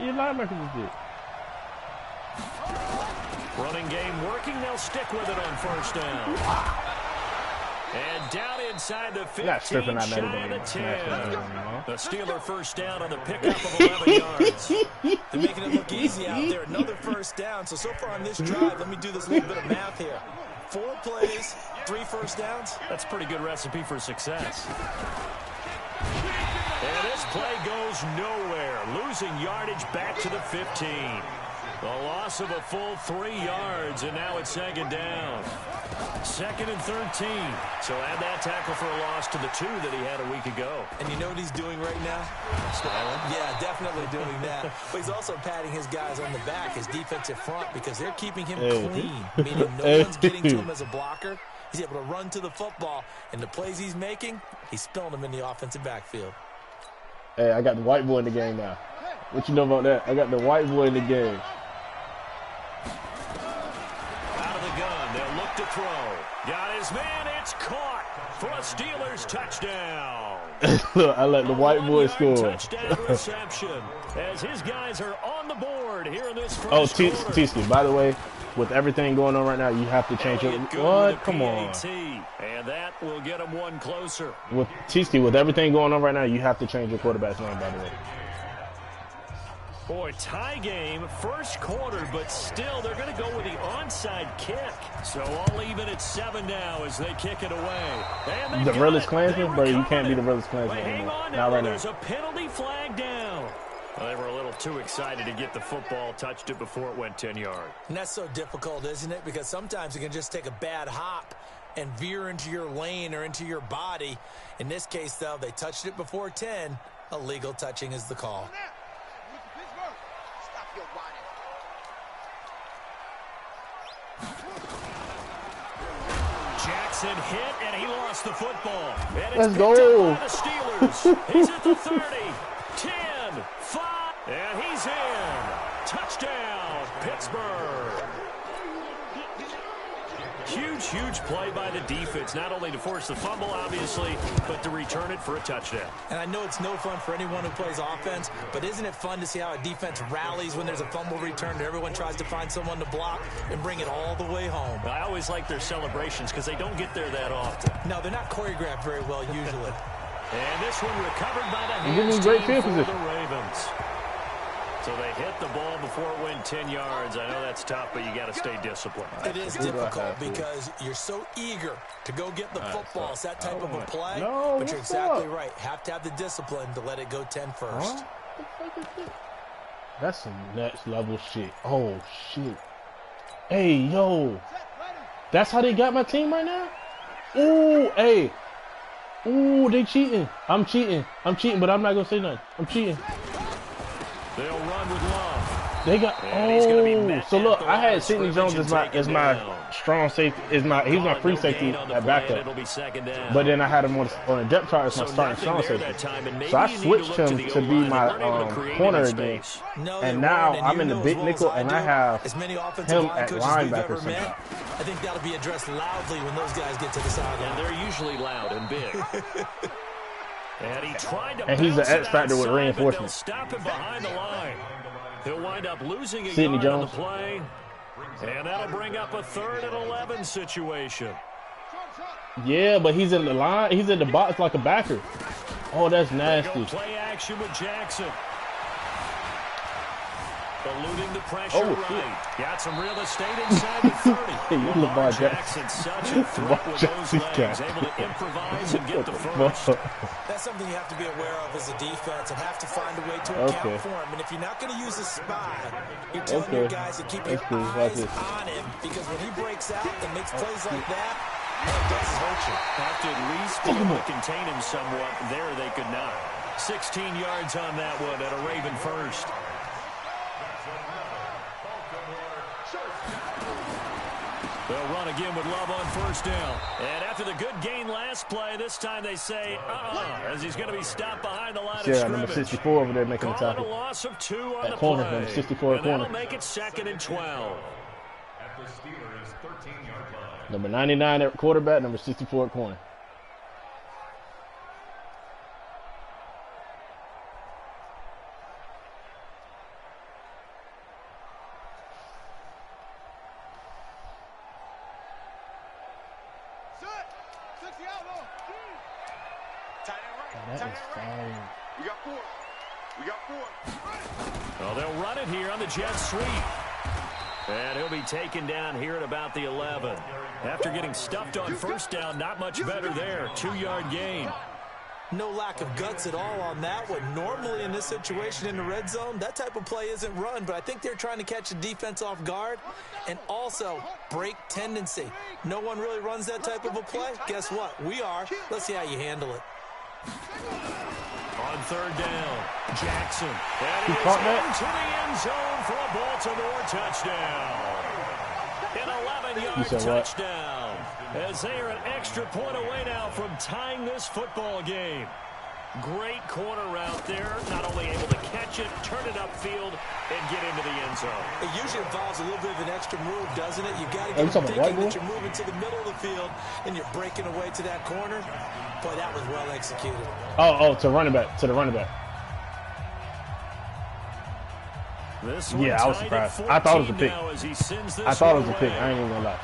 your linebacker just did. Running game working. They'll stick with it on first down. And down inside the 15, shy of the 10. The Steeler first down on the pickup of 11 yards. They're making it look easy out there. Another first down. So far on this drive, let me do this little bit of math here. 4 plays, 3 first downs. That's a pretty good recipe for success. And this play goes nowhere. Losing yardage back to the 15. The loss of a full 3 yards, and now it's second down. 2nd and 13. So add that tackle for a loss to the 2 that he had a week ago. And you know what he's doing right now? Smiling? Yeah, definitely doing that. But he's also patting his guys on the back, his defensive front, because they're keeping him clean, meaning no one's getting to him as a blocker. He's able to run to the football, and the plays he's making, he's spilling them in the offensive backfield. Hey, I got the white boy in the game now. What you know about that? I got the white boy in the game. Out of the gun, they'll look to throw. Got his man, it's caught for a Steelers touchdown. Look, I let the white boy score. Touchdown reception as his guys are on the board here in this first quarter. Tisky, by the way, with everything going on right now, you have to change your... What? Come on. And that will get him one closer. With Tisky, with everything going on right now, you have to change your quarterback's name, by the way. Boy, tie game, first quarter, but still they're going to go with the onside kick. So all even at 7 now as they kick it away. The realest Klansman? Bro, you can't be the realest Klansman anymore. Not right now. There's a penalty flag down. Well, they were a little too excited to get the football, touched it before it went 10 yards. And that's so difficult, isn't it? Because sometimes you can just take a bad hop and veer into your lane or into your body. In this case, though, they touched it before 10. Illegal touching is the call. Jackson hit, and he lost the football. And Let's go. By the Steelers. He's at the 30, 10, 5, and he's in. Touchdown, Pittsburgh. Huge, huge play by the defense, not only to force the fumble, obviously, but to return it for a touchdown. And I know it's no fun for anyone who plays offense, but isn't it fun to see how a defense rallies when there's a fumble return and everyone tries to find someone to block and bring it all the way home? I always like their celebrations because they don't get there that often. No, they're not choreographed very well usually. And this one recovered by the hands team for the Ravens. So they hit the ball before it went 10 yards. I know that's tough, but you got to stay disciplined. It is difficult because you're so eager to go get the football. It's that type of a play, but you're exactly right. Have to have the discipline to let it go 10 first. That's some next level shit. Oh, shit. Hey, yo. That's how they got my team right now? Ooh, hey. Ooh, they cheating. I'm cheating, but I'm not going to say nothing. I'm cheating. They'll run with Love. They got so look, I had Sidney Jones as my strong safety, he's my free safety at backup. But then I had him on a depth chart as my starting strong safety. So I switched him to be my corner again. And now I'm in the big nickel and I have him at linebacker somehow. I think that'll be addressed loudly when those guys get to the sideline. And they're usually loud and big. And he's an X factor with reinforcements. Stop him behind the line. He'll wind up losing a Sidney yard on the Jones. play. And that'll bring up a 3rd and 11 situation. Yeah, but he's in the line. He's in the box like a backer. Oh, that's nasty. Play action with Jackson. Eluding the pressure right. Got some real estate inside the 30. Lamar Jackson, such a threat with those legs. Able to improvise and get the first. That's something you have to be aware of as a defense and have to find a way to account for him. And if you're not going to use a spy, you're telling your guys to keep your eyes on him, because when he breaks out and makes plays like that, it does hurt you. Have to at least be able to contain him somewhat. There they could not. 16 yards on that one at a Raven first. They'll run again with Love on first down. And after the good gain last play, this time they say, as he's going to be stopped behind the line of scrimmage. Number 64 over there making the tackle. A loss of 2 on the corner, play. number 64 and corner. that'll make it 2nd and 12. At the Steelers' 13-yard line. Number 99 at quarterback, number 64 at corner. That is fire. We got 4. We got 4. Well, they'll run it here on the jet sweep. And he'll be taken down here at about the 11. After getting stuffed on first down, not much better there. 2-yard gain. No lack of guts at all on that one. Normally in this situation in the red zone, that type of play isn't run, but I think they're trying to catch the defense off guard and also break tendency. No one really runs that type of a play. Guess what? We are. Let's see how you handle it. On third down, Jackson. And He he is caught that? into the end zone for a Baltimore touchdown. An 11-yard touchdown. As they are an extra point away now from tying this football game. Great corner route there. Not only able to catch it, turn it upfield, and get into the end zone. It usually involves a little bit of an extra move, doesn't it? You've got to get thinking that you're moving to the middle of the field and you're breaking away to that corner. Boy, that was well executed. To running back, to the running back. Yeah, I was surprised. I thought it was a pick. I thought it was a pick. I ain't even gonna lie.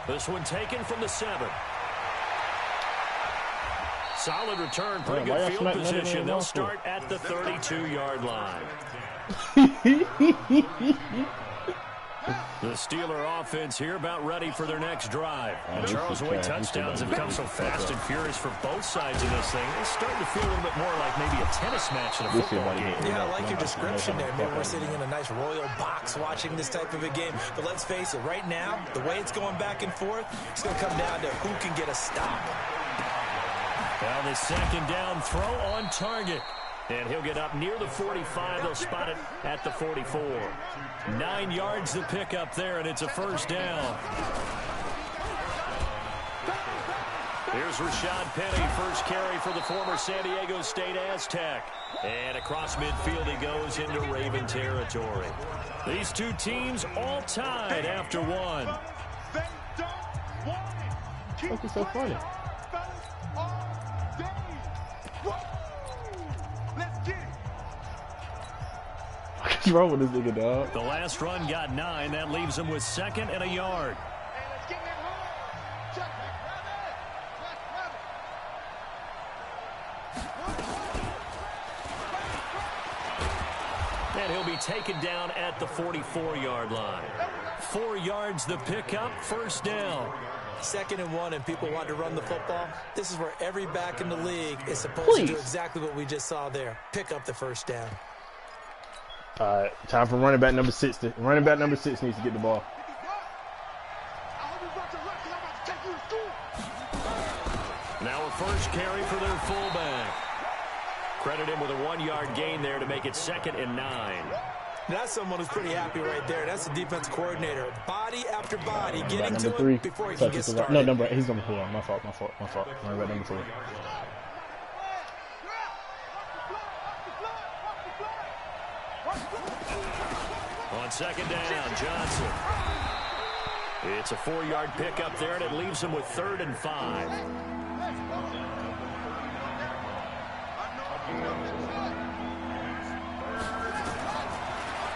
This one taken from the 7. Solid return, pretty good field position. They'll start at the 32-yard line. The Steeler offense here about ready for their next drive. Charles, the way touchdowns have come so fast and furious for both sides of this thing, it's starting to feel a little bit more like maybe a tennis match in a football game. Yeah, I like your description there. Maybe we're sitting in a nice royal box watching this type of a game. But let's face it, right now, the way it's going back and forth, it's going to come down to who can get a stop. Well, the second down throw on target. And he'll get up near the 45. They'll spot it at the 44. 9 yards to pick up there, and it's a first down. Here's Rashad Penny, first carry for the former San Diego State Aztec. And across midfield he goes into Raven territory. These two teams all tied after one. What is so funny? What's wrong with this nigga, dog? The last run got 9. That leaves him with 2nd and a yard. And he'll be taken down at the 44-yard line. 4 yards the pickup, first down. 2nd and 1, and people want to run the football. This is where every back in the league is supposed to do exactly what we just saw there. Pick up the first down. All right, time for running back number 6. Running back number 6 needs to get the ball. Now a first carry for their fullback. Credit him with a 1-yard gain there to make it 2nd and 9. That's someone who's pretty happy right there. That's the defense coordinator. Body after body, getting to it before he can get started. No, number 8. He's number 4. My fault. Running back number 4. On 2nd down, Johnson. It's a 4-yard pickup there, and it leaves him with 3rd and 5.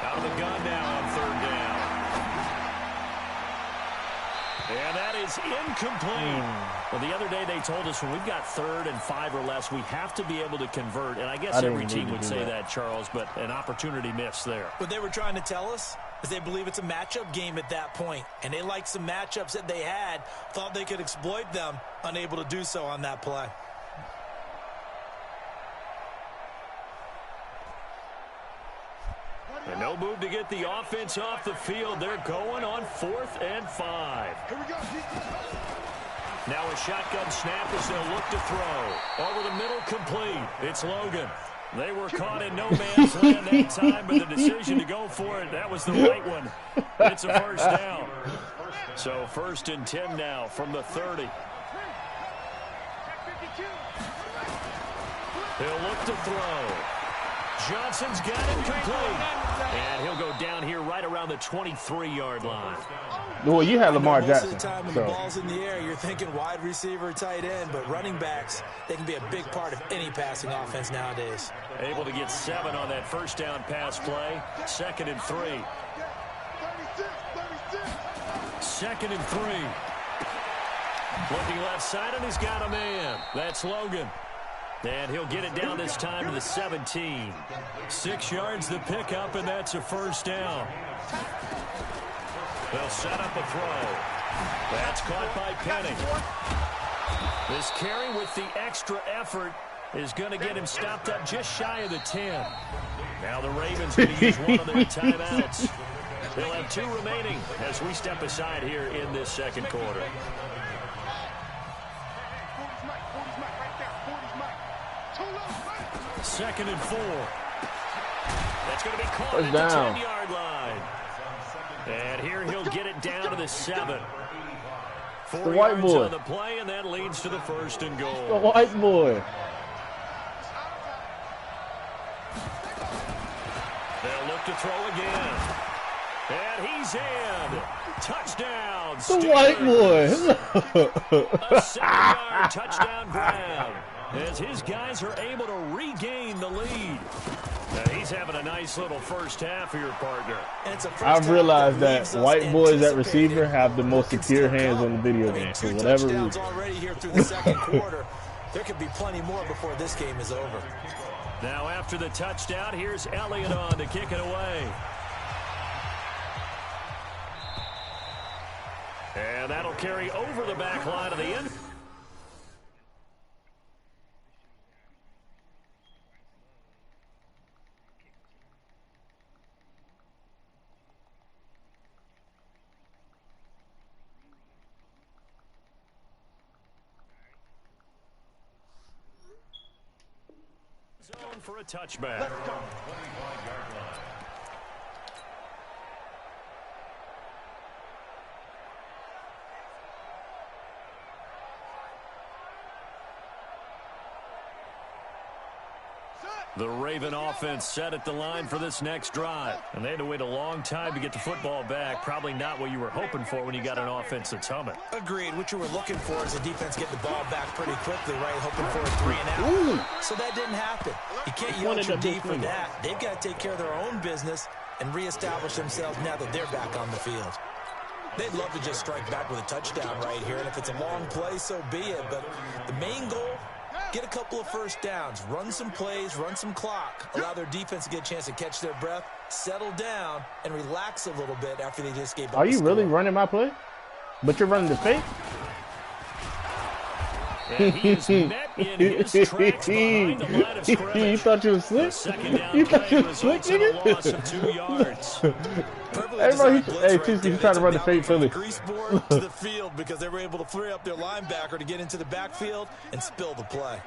Out of the gun now on 3rd down. And that is incomplete. Well, the other day they told us when we've got 3rd and 5 or less, we have to be able to convert. And I guess every team would say that, Charles, but an opportunity missed there. What they were trying to tell us is they believe it's a matchup game at that point. And they liked some matchups that they had, thought they could exploit them, unable to do so on that play. And no move to get the offense off the field. They're going on 4th and 5. Now a shotgun snap as they'll look to throw. Over the middle, complete. It's Logan. They were caught in no man's land that time, but the decision to go for it, that was the right one. It's a first down. So 1st and 10 now from the 30. He'll look to throw. Johnson's got it complete. And he'll go down here right around the 23-yard line. Well, you had Lamar Jackson. Most of the time when the ball's in the air, you're thinking wide receiver, tight end, but running backs, they can be a big part of any passing offense nowadays. Able to get 7 on that first down pass play. 2nd and 3. 2nd and 3. Looking left side, and he's got a man. That's Logan. And he'll get it down this time to the 17. 6 yards the pickup, and that's a first down. They'll set up a throw. That's caught by Penning. This carry with the extra effort is going to get him stopped up just shy of the 10. Now the Ravens going to use one of their timeouts. They'll have 2 remaining as we step aside here in this second quarter. Second and 4. That's going to be caught at the 10-yard line. And here he'll get it down to the 7. 4 yards on the play, and that leads to the first and goal. The white boy. They'll look to throw again. And he's in. Touchdown. The white boy. A 7-yard touchdown grab as his guys are able to regain the lead. And he's having a nice little first half for your partner. I've realized that white boys at receiver have the most secure hands in the video game for whatever reason. Already here through the second quarter. There could be plenty more before this game is over. Now after the touchdown, here's Elliott on to kick it away. And that'll carry over the back line of the end. Zone for a touchback. The Raven offense set at the line for this next drive. And they had to wait a long time to get the football back. Probably not what you were hoping for when you got an offense that's humming. Agreed. What you were looking for is the defense getting the ball back pretty quickly, right? Hoping for a 3 and out. Ooh. So that didn't happen. You can't yell at your D for that. They've got to take care of their own business and reestablish themselves now that they're back on the field. They'd love to just strike back with a touchdown right here. And if it's a long play, so be it. But the main goal, get a couple of first downs, run some plays, run some clock, allow their defense to get a chance to catch their breath, settle down, and relax a little bit after they just gave up. Are you really running my play? But you're running the fake? And he is met in his tracks behind the line of scrimmage. You thought you was slick? You thought you was slick, nigga? A loss of 2 yards. Everybody, hey, TC, he's trying to run the fake Philly. Grease board to the field because they were able to free up their linebacker to get into the backfield and spill the play.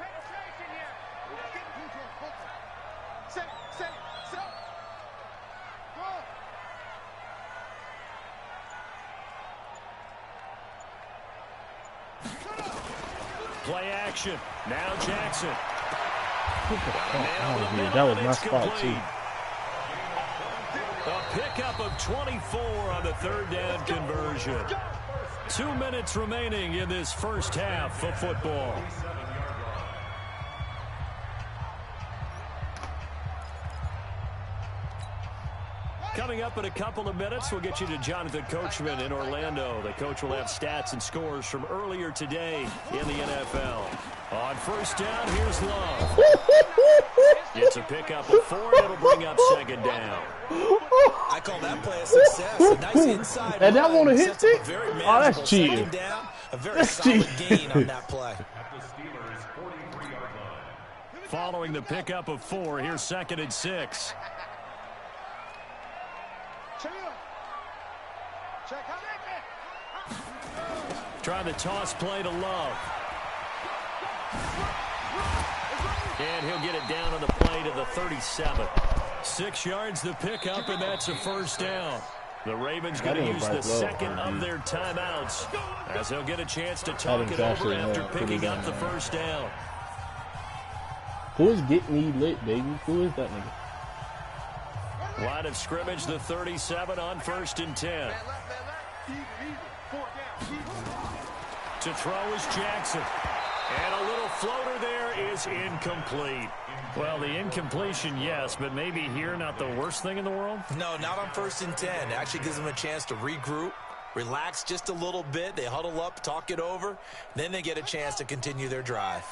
Play action. Now Jackson. That was my spot, too. A pickup of 24 on the 3rd down conversion. 2 minutes remaining in this first half of football. Coming up in a couple of minutes, we'll get you to Jonathan Coachman in Orlando. The coach will have stats and scores from earlier today in the NFL. On first down, here's Love. It's a pickup of 4, and it'll bring up 2nd down. I call that play a success. A nice inside and that run. want to hit stick? Oh, that's cheating. A very solid gain on that play. Following the pickup of 4, here's 2nd and 6. Trying the toss play to Love. And he'll get it down on the play to the 37. 6 yards the pickup, and that's a first down. The Ravens going to use the second of their timeouts as they'll get a chance to talk it over after picking up the first down. Who is Get Me Lit, baby? Who is that nigga? Line of scrimmage, the 37 on 1st and 10. To throw is Jackson. And a little floater there is incomplete. Well, the incompletion, yes, but maybe here not the worst thing in the world? No, not on 1st and 10. It actually gives them a chance to regroup, relax just a little bit. They huddle up, talk it over. Then they get a chance to continue their drive.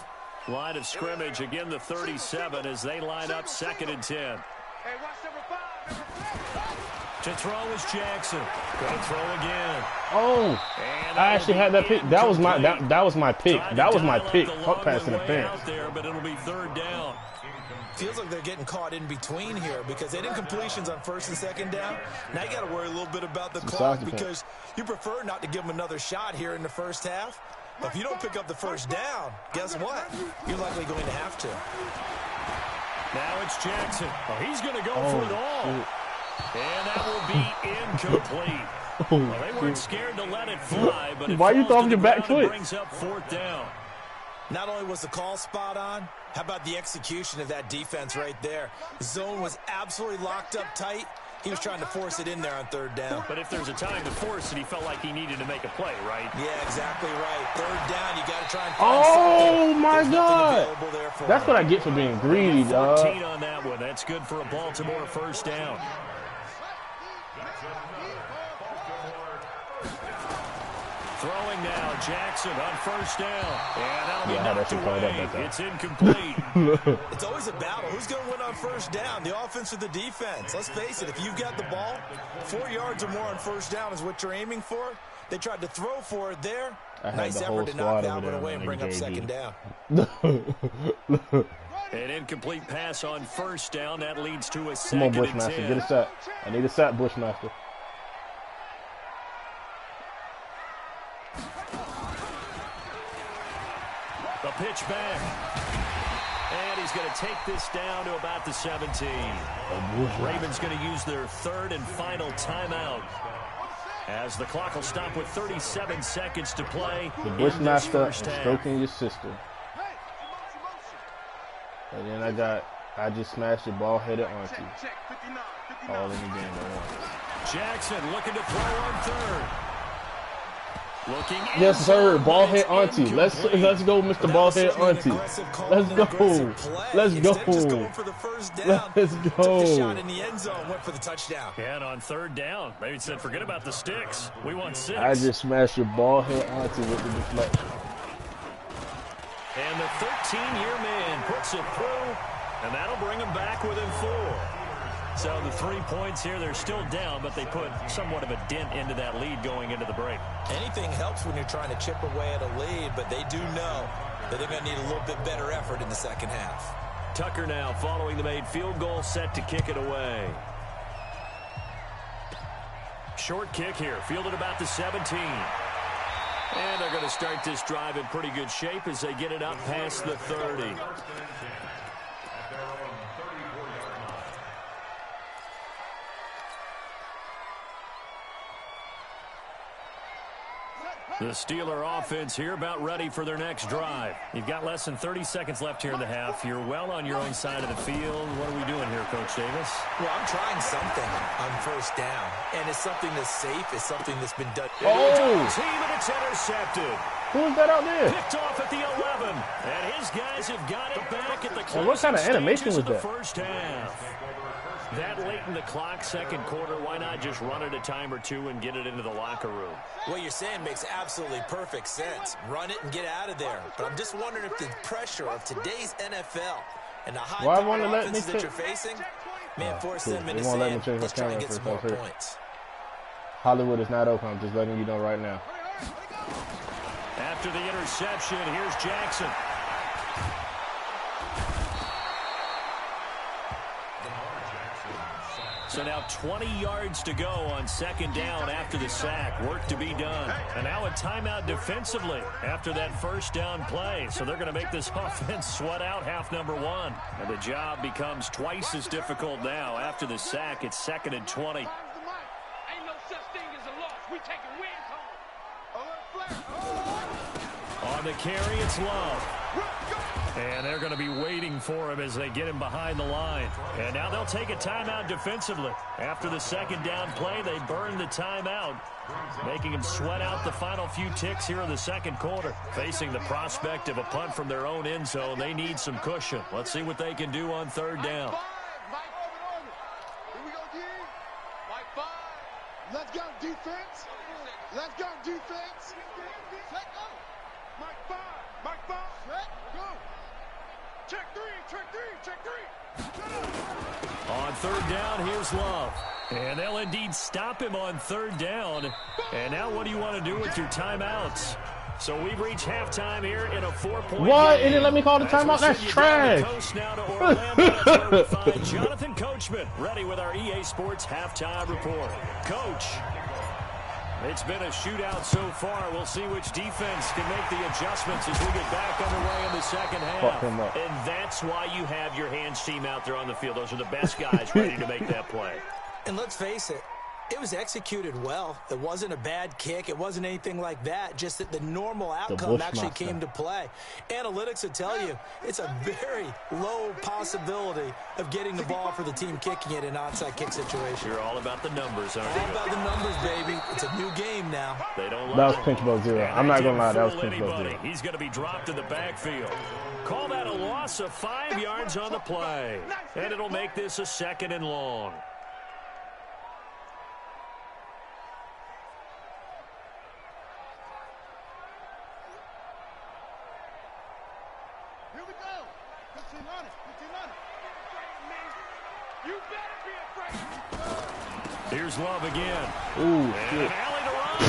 Line of scrimmage, again the 37 as they line up 2nd and 10. Hey, watch number 5. To throw is Jackson. Going to throw again. Oh, I actually had that pick. That was my that was my pick. That was my pick. Puck pass interference. There, but it'll be 3rd down. Feels like they're getting caught in between here because they didn't completions on 1st and 2nd down. Now you got to worry a little bit about the clock because you prefer not to give them another shot here in the 1st half. But if you don't pick up the 1st down, guess what? You're likely going to have to. Now it's Jackson. Oh, he's going to go for it all. And that will be incomplete. Well, they weren't scared to let it fly, but why you throwing your back foot? Brings up 4th down. Not only was the call spot on, how about the execution of that defense right there? The zone was absolutely locked up tight. He was trying to force it in there on 3rd down. But if there's a time to force it, he felt like he needed to make a play, right? Yeah, exactly right. 3rd down, you got to try and find something. Oh, my God. That's what I get for being greedy, dog. 14 on that one. That's good for a Baltimore 1st down. Throwing now, Jackson on 1st down. And that'll be knocked away. It's incomplete. It's always a battle. Who's going to win on 1st down, the offense or the defense? Let's face it, if you've got the ball, 4 yards or more on 1st down is what you're aiming for. They tried to throw for it there. Nice effort to knock that one away and bring up 2nd down. An incomplete pass on 1st down. That leads to a 2nd Come on, and Bushmaster. 10. Get a sack. I need a sack, Bushmaster. The pitch back. And he's going to take this down to about the 17. Ravens going to use their 3rd and final timeout as the clock will stop with 37 seconds to play. The Bushmaster is stroking your sister. And then I just smashed your ball-headed auntie. All in the game at once. Jackson looking to throw on 3rd. Looking yes, sir. Ball-head auntie. Let's go, Mr. Ball-head auntie. Let's go. Let's go. Let's go. Took the shot in the end zone, went for the touchdown. And on 3rd down, they said, forget about the sticks. We want 6. I just smashed your ball-head auntie with the deflection. And the 13-year man puts it through, and that'll bring him back within 4. So the 3 points here, they're still down, but they put somewhat of a dent into that lead going into the break. Anything helps when you're trying to chip away at a lead, but they do know that they're going to need a little bit better effort in the 2nd half. Tucker now following the made field goal, set to kick it away. Short kick here, fielded about the 17. And they're going to start this drive in pretty good shape as they get it up past the 30. The Steeler offense here about ready for their next drive. You've got less than 30 seconds left here in the half. You're well on your own side of the field. What are we doing here, Coach Davis? Well, I'm trying something on 1st down, and it's something that's safe. It's something that's been done. Oh! Team, and it's intercepted. Who is that out there? Picked off at the 11. And his guys have got it back at the And what kind of animation was the that? 1st half. That late in the clock, 2nd quarter, why not just run it a time or 2 and get it into the locker room? What you're saying makes absolutely perfect sense. Run it and get out of there. But I'm just wondering if the pressure of today's NFL and the high-powered offenses that you're facing may force them into saying, let's try and get some more points. Hollywood is not open. I'm just letting you know right now. After the interception, here's Jackson. So now 20 yards to go on 2nd down after the sack. Work to be done. And now a timeout defensively after that 1st down play. So they're going to make this offense sweat out half number 1. And the job becomes twice as difficult now. After the sack, it's 2nd and 20. Ain't no such thing as a loss. We taking wins home. On the carry, it's Love. And they're going to be waiting for him as they get him behind the line. And now they'll take a timeout defensively. After the 2nd down play, they burn the timeout, making him sweat out the final few ticks here in the 2nd quarter. Facing the prospect of a punt from their own end zone, they need some cushion. Let's see what they can do on 3rd down. Let's go, defense. Let's go, defense. Let go. Mike 5. Let go. Check three. On third down, here's Love. And they'll indeed stop him on third down. And now what do you want to do with your timeouts? So we've reached halftime here in a 4-point What? game. And then let me call the timeout? That's trash. Now to Orlando. That's where we find Jonathan Coachman ready with our EA Sports halftime report. Coach, it's been a shootout so far. We'll see which defense can make the adjustments as we get back underway in the second half. And that's why you have your hands team out there on the field. Those are the best guys ready to make that play. And let's face it, it was executed well. It wasn't a bad kick. It wasn't anything like that. Just that the normal outcome actually came to play. Analytics will tell you it's a very low possibility of getting the ball for the team kicking it in an onside kick situation. You're all about the numbers, aren't you? All about the numbers, baby. It's a new game now. They don't that was pinch ball 0. I'm not going to lie. That was pinch ball 0. He's going to be dropped in the backfield. Call that a loss of 5 yards on the play. And it'll make this a 2nd and long. Here we go. 15 on it. You better be afraid. Here's Love again. Ooh, and shit. an alley to run.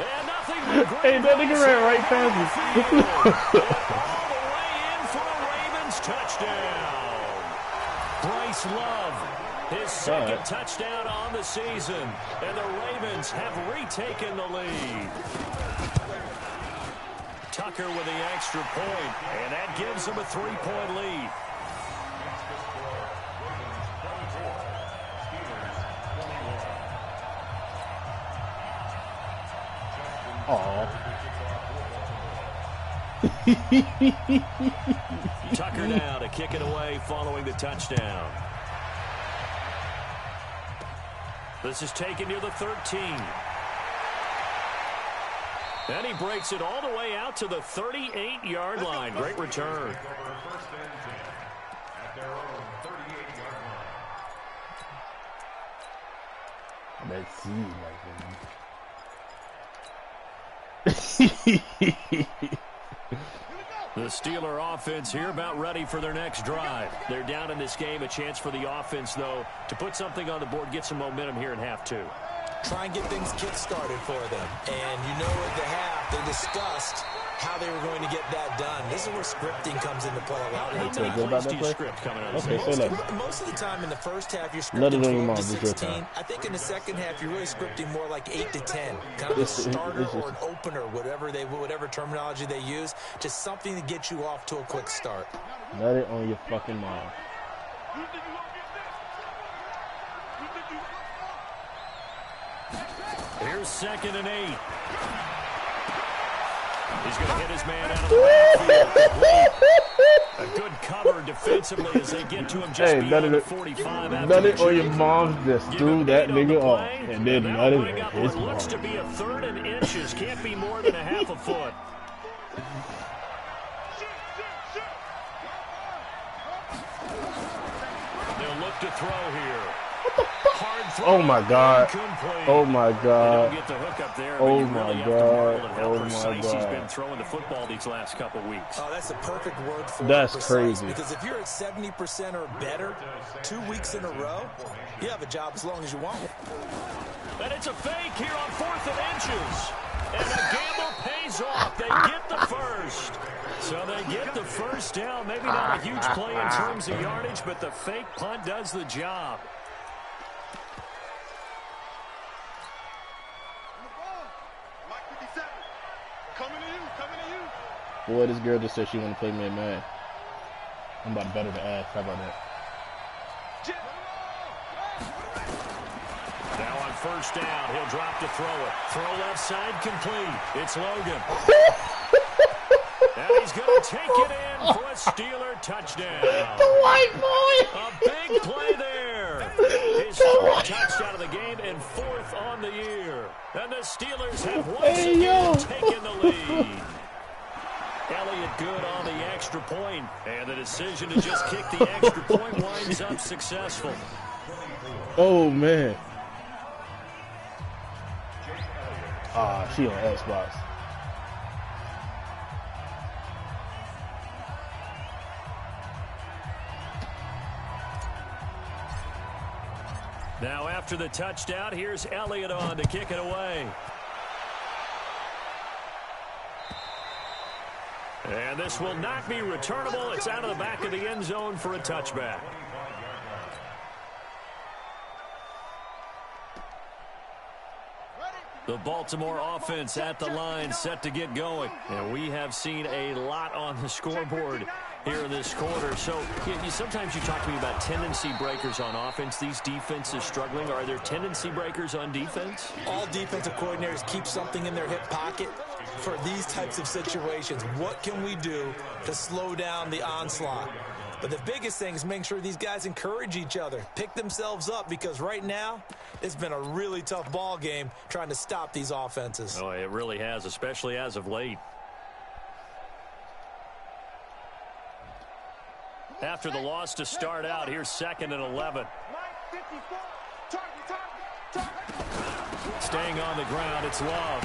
And nothing but great. Hey, that nigga ran right past me. All the way in for a Ravens touchdown. Bryce Love, his second touchdown on the season. And the Ravens have retaken the lead. Tucker with the extra point, and that gives them a 3-point lead. Tucker now to kick it away following the touchdown. This is taken near the 13. And he breaks it all the way out to the 38-yard line. Great return. Let's see. The Steeler offense here about ready for their next drive. They're down in this game. A chance for the offense, though, to put something on the board, get some momentum here in half 2. Try and get things kick-started for them. And you know at the half, they discussed how they were going to get that done. This is where scripting comes into play a lot. Most of the time in the first half, you're scripting 12 to 16. I think in the second half, you're really scripting more like 8 to 10. Kind of a starter or an opener, whatever terminology they use. Just something to get you off to a quick start. Let it on your fucking mind. Here's 2nd and 8. He's going to hit his man out of the backfield. A good cover defensively as they get to him just beyond the 45. Nut it or your mom just threw that nigga off and then nut it at his mom. Looks to be a 3rd and inches. Can't be more than a half a foot. They'll look to throw here. Oh my God! Oh my God! Oh my God! Oh my God! He's been throwing the football these last couple weeks. Oh, that's the perfect word for it. That's crazy. Because if you're at 70% or better 2 weeks in a row, you have a job as long as you want. And it's a fake here on 4th and inches. And the gamble pays off. They get the first. So they get the first down. Maybe not a huge play in terms of yardage, but the fake punt does the job. Boy, this girl just said she want to play me at man. I'm about to better the ass. How about that? Now on first down, he'll drop to throw it. Throw left side complete. It's Logan. And he's going to take it in for a Steeler touchdown. The white boy! A big play there. His 4th touchdown of the game and 4th on the year. And the Steelers have once again taken the lead. Elliott good on the extra point, and the decision to just kick the extra point winds up successful. Oh, man. Ah, she on Xbox. Now after the touchdown, here's Elliott on to kick it away. And this will not be returnable. It's out of the back of the end zone for a touchback. The Baltimore offense at the line, set to get going. And we have seen a lot on the scoreboard here in this quarter. So sometimes you talk to me about tendency breakers on offense. These defenses struggling. Are there tendency breakers on defense? All defensive coordinators keep something in their hip pocket for these types of situations. What can we do to slow down the onslaught? But the biggest thing is making sure these guys encourage each other, pick themselves up, because right now it's been a really tough ball game trying to stop these offenses. Oh, it really has, especially as of late. After the loss to start out, here's 2nd and 11. Staying on the ground, it's Love.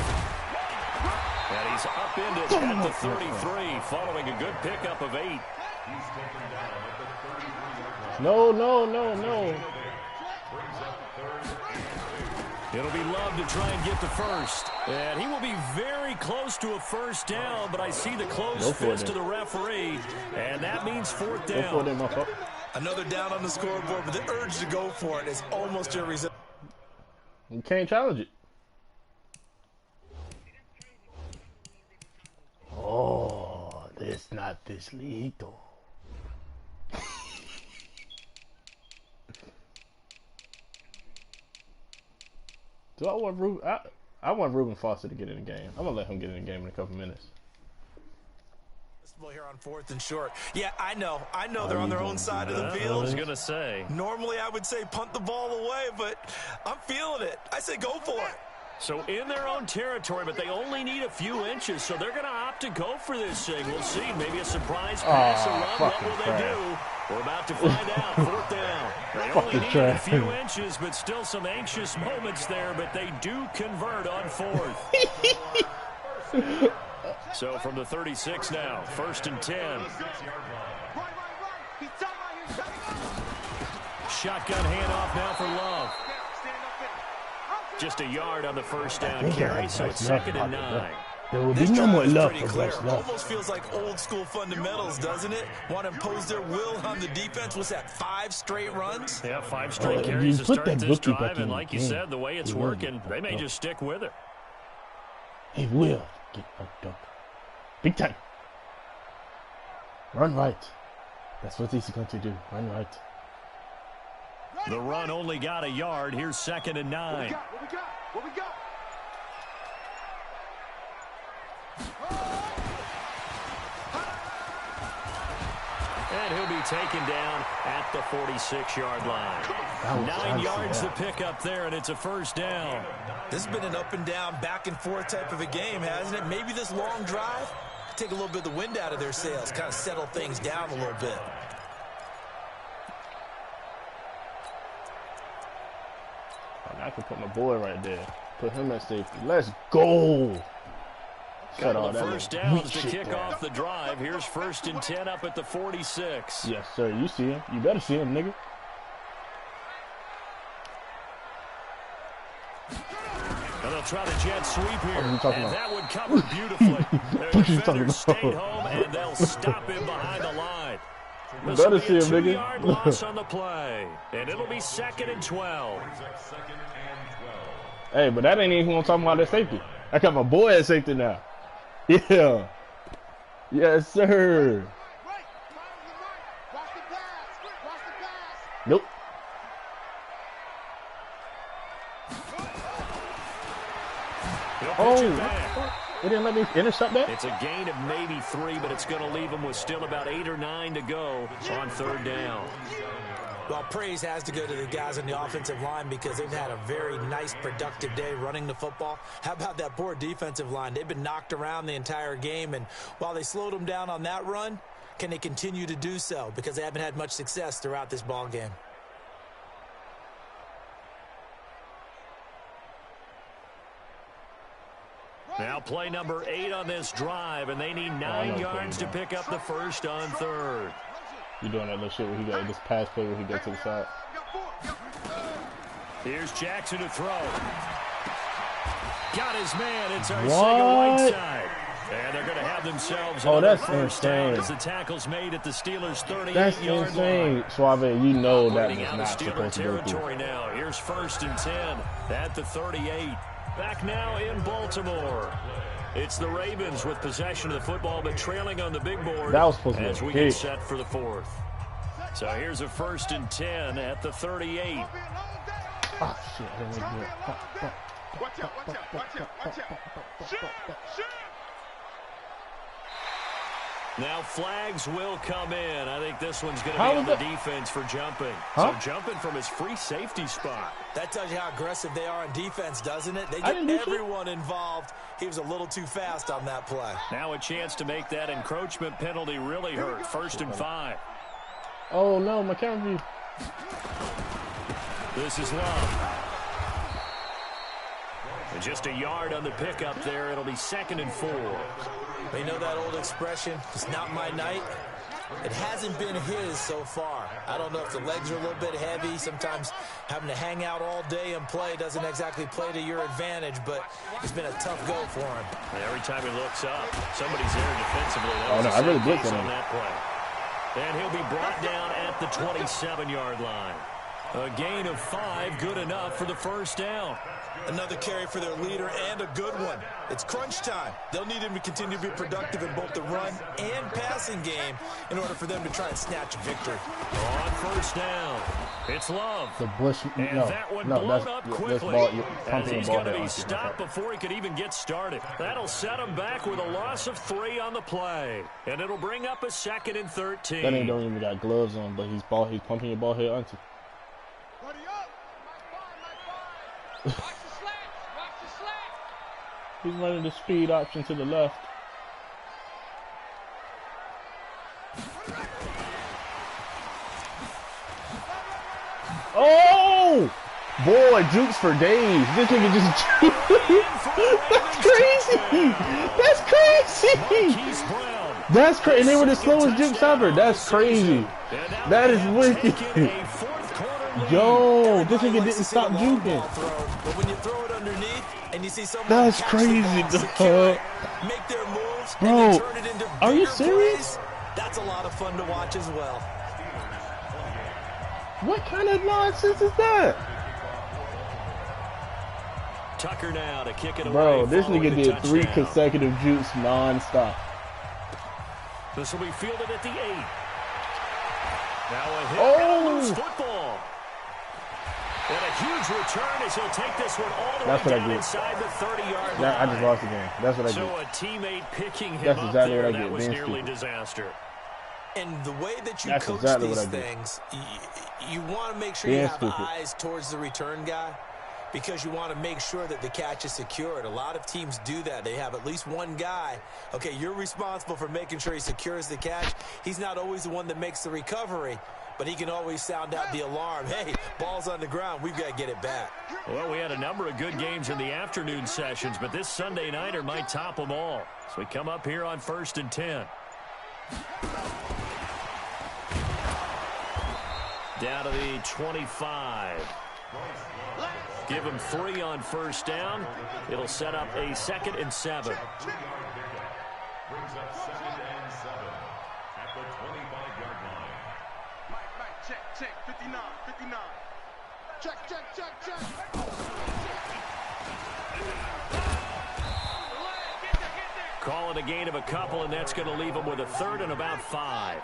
And he's upended at the 33, following a good pickup of 8. No, no, no, no. It'll be Love to try and get the first. And he will be very close to a first down, but I see the closed fist to the referee, and that means 4th down. Another down on the scoreboard, but the urge to go for it is almost irresistible. You can't challenge it. Oh, it's not this lethal. Do I want Ruben? I want Ruben Foster to get in the game. I'm gonna let him get in the game in a couple minutes. Here on 4th and short. Yeah, I know they're on their own side of the field. I was gonna say. Normally I would say punt the ball away, but I'm feeling it. I say go for it. So in their own territory, but they only need a few inches, so they're going to opt to go for this thing. We'll see. Maybe a surprise pass, a run. What will they do? We're about to find out. 4th down. They only need a few inches, but still some anxious moments there, but they do convert on 4th. So from the 36 now, 1st and 10. Shotgun handoff now for Love. Just a yard on the first down carry, so it's 2nd and 9. There will be no more love for clear. Bryce Love. Almost feels like old school fundamentals, doesn't it? Want to impose their will on the defense. Was that 5 straight runs? Yeah, 5 straight carries to start this drive, and like you said, the way it's working, they may just stick with it. He will get fucked up. Big time. Run right. That's what he's going to do. Run right. The run only got a yard. Here's 2nd and 9. What we got? And he'll be taken down at the 46-yard line. 9 yards to pick up there, and it's a first down. This has been an up and down, back and forth type of a game, hasn't it? Maybe this long drive take a little bit of the wind out of their sails, kind of settle things down a little bit. I can put my boy right there. Put him at safety. Let's go. Got all the first downs to kick off the drive. Here's 1st and 10 up at the 46. Yes, sir. You see him. You better see him, nigga. And they'll try the jet sweep here. What are you talking and about? that would cover beautifully. What are you talking Defenders stayed about? home, and they'll stop him behind the line. You This will better be see a him, 2-yard nigga. loss on the play. And it'll be 2nd and 12. Hey, but that ain't even what I'm talking about at safety. I got my boy at safety now. Yeah. Yes, sir. Nope. Oh, they didn't let me intercept that? It's a gain of maybe 3, but it's going to leave them with still about 8 or 9 to go on 3rd down. Well, praise has to go to the guys on the offensive line because they've had a very nice, productive day running the football. How about that poor defensive line? They've been knocked around the entire game, and while they slowed them down on that run, can they continue to do so? Because they haven't had much success throughout this ball game. Now play number 8 on this drive, and they need 9 yards to pick up the first on third. You doing that little shit where he got this pass play where he gets to the side. Here's Jackson to throw. Got his man. It's Arcega-Whiteside. And they're going to have themselves another first down as the tackle's made at the Steelers' 38-yard line. That's insane, Suave. You know that was not supposed to go through. Now. Here's 1st and 10 at the 38. Back now in Baltimore. It's the Ravens with possession of the football, but trailing on the big board that was supposed to be as we get set for the 4th. So here's a 1st and 10 at the 38. Oh, shit. Watch out, watch out, watch out, watch out. Shoot! Now flags will come in. I think this one's going to be on the defense for jumping. So jumping from his free safety spot. That tells you how aggressive they are on defense, doesn't it? They get everyone involved. He was a little too fast on that play. Now a chance to make that encroachment penalty really hurt. 1st and 5. Oh, no, my camera view. This is Love. And just a yard on the pickup there. It'll be 2nd and 4. You know that old expression, it's not my night? It hasn't been his so far. I don't know if the legs are a little bit heavy. Sometimes having to hang out all day and play doesn't exactly play to your advantage, but it's been a tough go for him. And every time he looks up, somebody's there defensively. Oh, no, I really blitzed on that play. And he'll be brought down at the 27-yard line. A gain of 5, good enough for the first down. Another carry for their leader and a good one. It's crunch time. They'll need him to continue to be productive in both the run and passing game in order for them to try and snatch a victory. On first down, it's Love. The Bush, and that one blown up quickly. As he's going to be stopped before he could even get started. That'll set him back with a loss of 3 on the play. And it'll bring up a 2nd and 13. That ain't don't even got gloves on, but he's pumping your ball head, aren't you? He's running the speed option to the left. Oh! Boy, jukes for days. This nigga just That's crazy! That's crazy! That's crazy. And they were the slowest jukes ever. That's crazy. That is wicked. Yo, this nigga didn't stop juking. But when you throw it underneath and you see someone that's crazy, dog. Make their moves, bro, and turn it into are you serious? Plays, that's a lot of fun to watch as well. What kind of nonsense is that? Tucker now to kick it away. Bro, this nigga did 3 consecutive jukes non-stop. This will be fielded at the 8. Now a hit and a loose football. And a huge return as he'll take this one all the way down inside the 30-yard line. I just lost the game. That's what I did. So a teammate picking him that's exactly up there, what I did. That was nearly disaster. And the way that you that's coach exactly these things, you want to make sure you have eyes towards the return guy because you want to make sure that the catch is secured. A lot of teams do that. They have at least one guy. Okay, you're responsible for making sure he secures the catch. He's not always the one that makes the recovery, but he can always sound out the alarm. Hey, ball's on the ground. We've got to get it back. Well, we had a number of good games in the afternoon sessions, but this Sunday nighter might top them all. So we come up here on 1st and 10. Down to the 25. Give him 3 on first down. It'll set up a 2nd and 7. Brings up 2nd and 7 at the 25-yard line. Mike, check, 59. Check. Calling a gain of a couple, and that's going to leave them with a 3rd and about 5.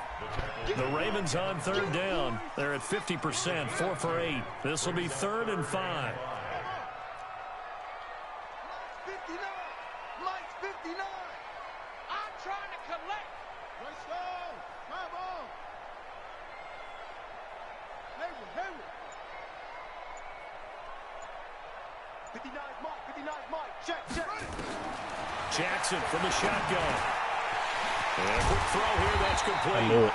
The Ravens on 3rd down. They're at 50%, 4 for 8. This will be 3rd and 5. Mike's 59. I'm trying to collect. Let's go. Come on. Hayward. 59 Mike. Check. Jackson from the shotgun. And a quick throw here, that's complete.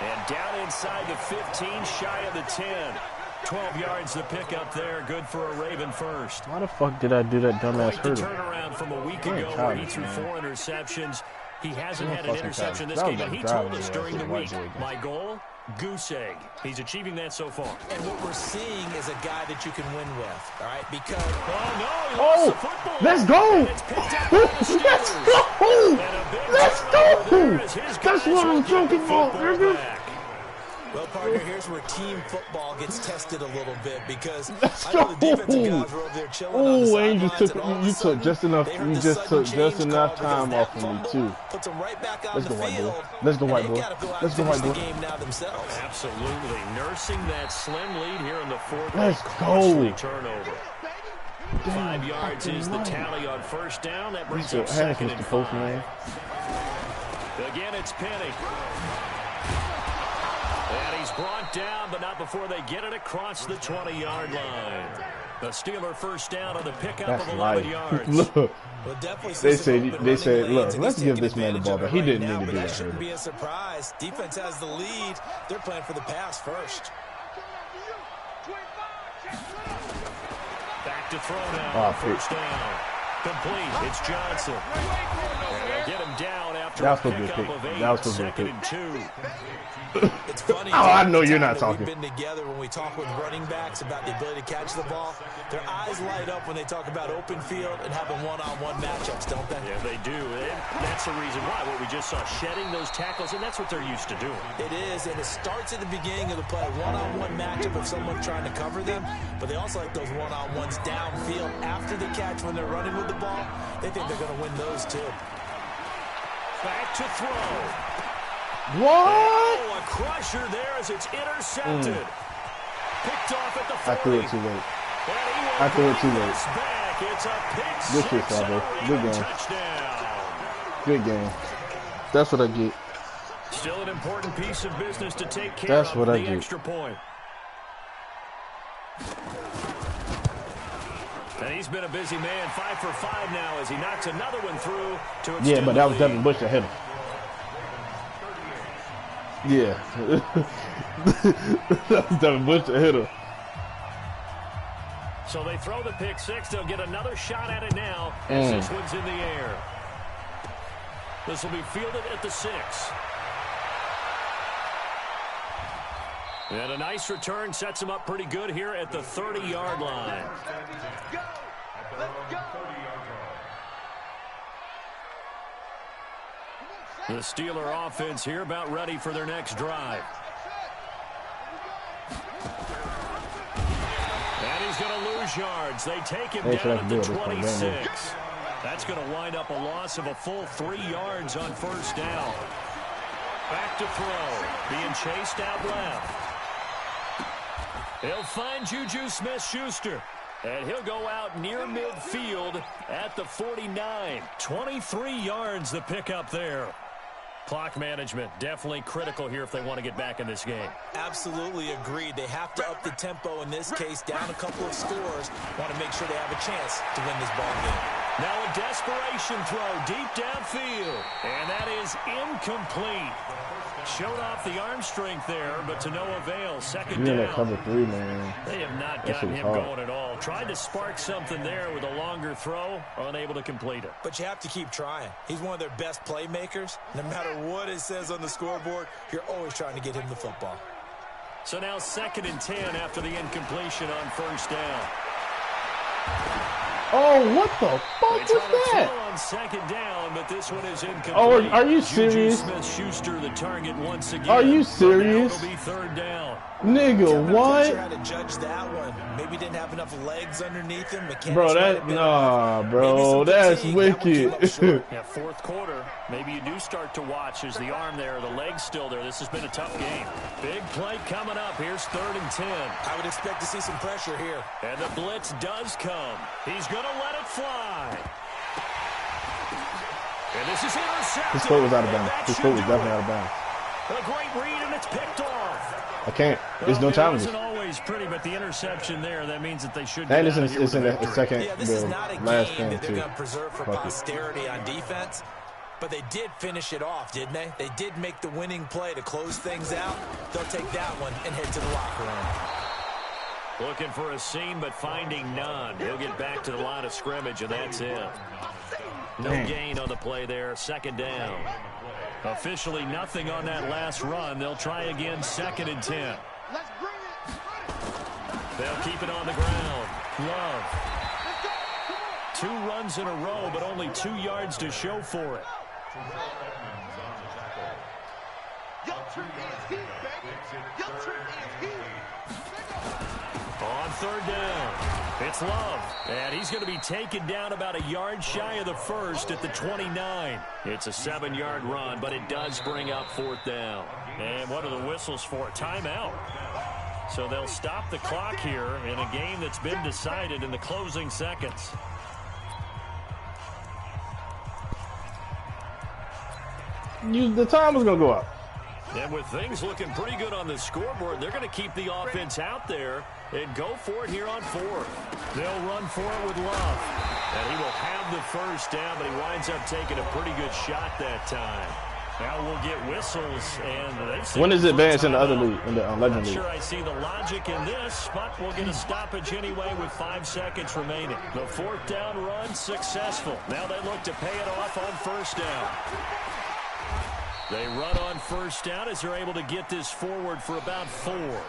And down inside the 15, shy of the 10. 12 yards to pick up there. Good for a Raven first. Why the fuck did I do that dumbass Quite the hurdle? turnaround from a week ago where he threw 4 interceptions. He hasn't had an interception this game, but he told us during the week, my goal, goose egg. He's achieving that so far. And what we're seeing is a guy that you can win with, all right? Because let's go! Let's go! That's what I'm talking about, nigga. Well, partner, here's where team football gets tested a little bit because Let's I know the defensive go! guys were over there chilling on the sidelines, You took just enough. You just took just enough time off of me too. Puts them right back on Let's the go, white field. boy. Let's go, white boy. Let's go, white boy. The game now themselves. Absolutely, nursing that slim lead here in the fourth. Let's Costly go. turnover. Damn, 5 yards is the tally on first down. That brings Mr. up second and 5. Postman. Again, it's Penny. And he's brought down, but not before they get it across the 20-yard line. The Steeler first down on the pickup of 11 yards. Look, Well, they said, look, let's give this man the ball, but he didn't need to do that that. shouldn't be a surprise. Defense has the lead. They're playing for the pass first. Back to throw now. First down. Complete. It's Johnson. And they'll get him down after a pickup of 8. Second and 2. It's funny. I know you're not talking. We've been together when we talk with running backs about the ability to catch the ball. Their eyes light up when they talk about open field and having one-on-one matchups, don't they? Yeah, they do. And that's the reason why. What we just saw, shedding those tackles, and that's what they're used to doing. It is, and it starts at the beginning of the play. One-on-one matchup of someone trying to cover them, but they also like those one-on-ones downfield after the catch when they're running with the ball. They think they're going to win those too. Back to throw. What? Oh, a crusher there as it's intercepted. Picked off at the 40. I threw it too late. I threw it too late. Back. It's a pick Good shit, six Suave. and a Good Raven game. touchdown. Good game. That's what I get. Still an important piece of business to take care That's of. what I the get. extra point. And he's been a busy man, 5 for 5 now as he knocks another one through to extend Yeah, but that was the lead. Devin Bush that hit him. Yeah. That was Devin Bush that hit him. So they throw the pick six. They'll get another shot at it now as this one's in the air. This will be fielded at the 6. And a nice return sets him up pretty good here at the 30-yard line. The Steeler offense here about ready for their next drive. And he's going to lose yards. They take him down at the 26. That's going to wind up a loss of a full 3 yards on first down. Back to throw. Being chased out left. He'll find Juju Smith-Schuster. And he'll go out near midfield at the 49. 23 yards the pickup there. Clock management, definitely critical here if they want to get back in this game. Absolutely agreed. They have to up the tempo in this case, down a couple of scores. Want to make sure they have a chance to win this ball game. Now a desperation throw deep downfield. And that is incomplete. Showed off the arm strength there, but to no avail. Second down. That cover 3, man. They have not gotten him going at all. Tried to spark something there with a longer throw, unable to complete it. But you have to keep trying. He's one of their best playmakers. No matter what it says on the scoreboard, you're always trying to get him the football. So now 2nd and 10 after the incompletion on first down. Oh, what the fuck was that? On 2nd down, but this one is incomplete. Oh, are you serious? Smith-Schuster the target once again. Are you serious? It'll be 3rd down. Nigga, what? How to judge that one. Maybe didn't have enough legs underneath him. Bro, bro, that's wicked. Yeah, 4th quarter. Maybe you do start to watch as the arm there, the leg's still there. This has been a tough game. Big play coming up. Here's 3rd and 10. I would expect to see some pressure here. And the blitz does come. He's going to let it fly. And this is intercepted. His foot was out of bounds. His foot was definitely out of bounds. A great read, and it's picked off. I can't. There's no time. It wasn't always pretty, but the interception there, that means that they should And get out of here it's in with a the victory. second, Yeah, this is not a last game thing, that they're too. going to preserve for posterity on defense. But they did finish it off, didn't they? They did make the winning play to close things out. They'll take that one and head to the locker room. Looking for a seam, but finding none. He'll get back to the line of scrimmage, and that's it. No gain on the play there. Second down. Officially nothing on that last run. They'll try again, 2nd and 10. They'll keep it on the ground. Love. 2 runs in a row, but only 2 yards to show for it. On 3rd down, it's Love, and he's going to be taken down about a yard shy of the first at the 29. It's a 7-yard run, but it does bring up 4th down. And what are the whistles for? Timeout. So they'll stop the clock here in a game that's been decided in the closing seconds. The time is going to go up. And with things looking pretty good on the scoreboard, they're going to keep the offense out there and go for it here on 4th. They'll run for it with Love. And he will have the first down, but he winds up taking a pretty good shot that time. Now we'll get whistles. And when is it advanced in the other league, in the Legend League? I'm sure I see the logic in this, but we'll get a stoppage anyway with 5 seconds remaining. The 4th down run successful. Now they look to pay it off on 1st down. They run on 1st down as they're able to get this forward for about 4.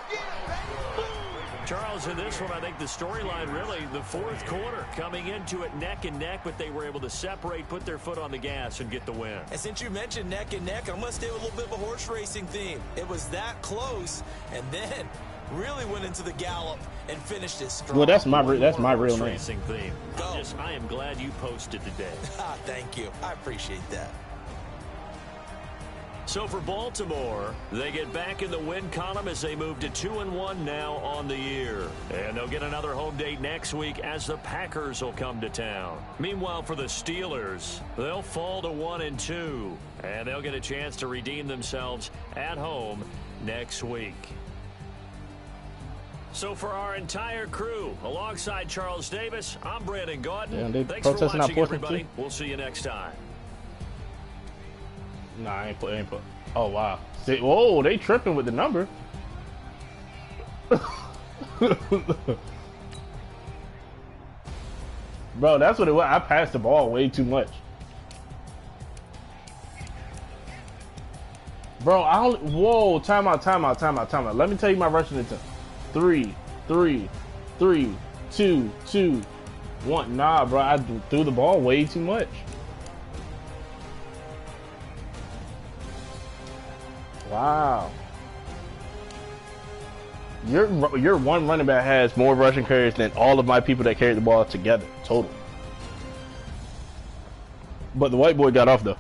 Charles, in this one, I think the storyline really, the 4th quarter, coming into it neck and neck, but they were able to separate, put their foot on the gas, and get the win. And since you mentioned neck and neck, I'm going to stay with a little bit of a horse racing theme. It was that close, and then really went into the gallop and finished it strong. Well, that's my real name. Racing theme. I am glad you posted today. Thank you. I appreciate that. So for Baltimore, they get back in the win column as they move to 2-1 now on the year. And they'll get another home date next week as the Packers will come to town. Meanwhile, for the Steelers, they'll fall to 1-2. And they'll get a chance to redeem themselves at home next week. So for our entire crew, alongside Charles Davis, I'm Brandon Gaudin. Yeah, thanks for watching, everybody. We'll see you next time. Nah, I ain't put. Oh, wow. Whoa, they tripping with the number. Bro, that's what it was. I passed the ball way too much. Bro, whoa, timeout. Let me tell you my rushing attempt. 3, 2, 1. Nah, bro, I threw the ball way too much. Wow. Your one running back has more rushing carries than all of my people that carried the ball together, total. But the white boy got off though.